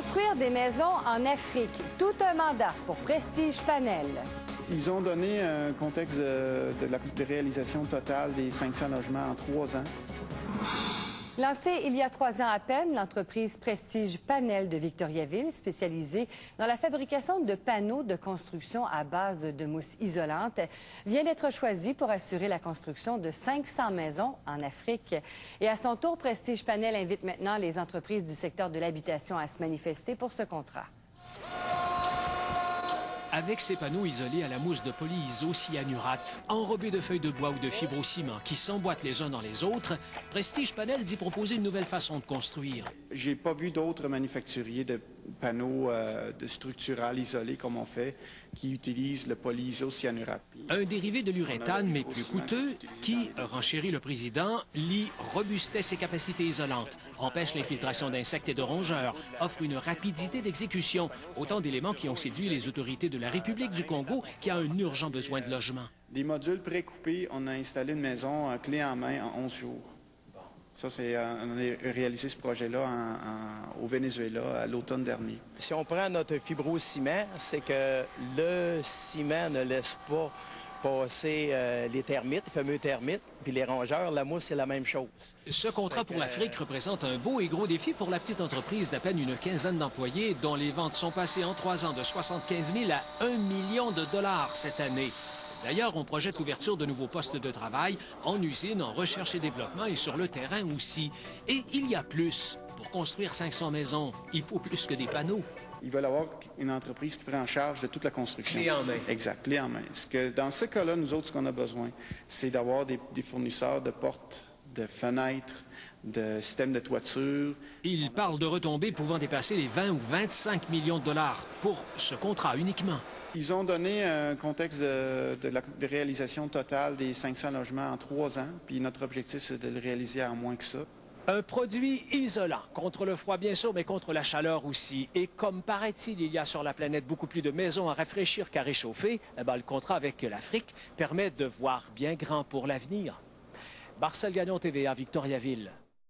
Construire des maisons en Afrique, tout un mandat pour Prestige Panel. Ils ont donné un contexte de réalisation totale des 500 logements en 3 ans. Lancée il y a 3 ans à peine, l'entreprise Prestige Panel de Victoriaville, spécialisée dans la fabrication de panneaux de construction à base de mousse isolante, vient d'être choisie pour assurer la construction de 500 maisons en Afrique. Et à son tour, Prestige Panel invite maintenant les entreprises du secteur de l'habitation à se manifester pour ce contrat. Avec ces panneaux isolés à la mousse de polyisocyanurate, enrobés de feuilles de bois ou de fibrociment qui s'emboîtent les uns dans les autres, Prestige Panel dit proposer une nouvelle façon de construire. J'ai pas vu d'autres manufacturiers de panneaux de structural isolés comme on fait, qui utilisent le polyisocyanurate. Un dérivé de l'uréthane, mais plus coûteux, qui, renchérit le président, lie robustesse et capacité isolante, empêche l'infiltration d'insectes et de rongeurs, offre une rapidité d'exécution, autant d'éléments qui ont séduit les autorités de la République du Congo qui a un urgent besoin de logement. Des modules précoupés, on a installé une maison clé en main en 11 jours. Ça, on a réalisé ce projet-là au Venezuela à l'automne dernier. Si on prend notre fibrociment, c'est que le ciment ne laisse pas passer les termites, les fameux termites, puis les rongeurs, la mousse, c'est la même chose. Ce contrat pour l'Afrique représente un beau et gros défi pour la petite entreprise d'à peine une quinzaine d'employés dont les ventes sont passées en 3 ans de 75 000 à 1 million de dollars cette année. D'ailleurs, on projette l'ouverture de nouveaux postes de travail en usine, en recherche et développement et sur le terrain aussi. Et il y a plus. Pour construire 500 maisons, il faut plus que des panneaux. Ils veulent avoir une entreprise qui prend en charge de toute la construction. Clé en main. Exact, clé en main. Dans ce cas-là, nous autres, ce qu'on a besoin, c'est d'avoir des fournisseurs de portes, de fenêtres, de systèmes de toiture. Il parle de retombées pouvant dépasser les 20 ou 25 millions de dollars pour ce contrat uniquement. Ils ont donné un contexte de réalisation totale des 500 logements en 3 ans, puis notre objectif, c'est de le réaliser en moins que ça. Un produit isolant, contre le froid bien sûr, mais contre la chaleur aussi. Et comme paraît-il, il y a sur la planète beaucoup plus de maisons à rafraîchir qu'à réchauffer, le contrat avec l'Afrique permet de voir bien grand pour l'avenir. Marcel Gagnon, TVA, Victoriaville.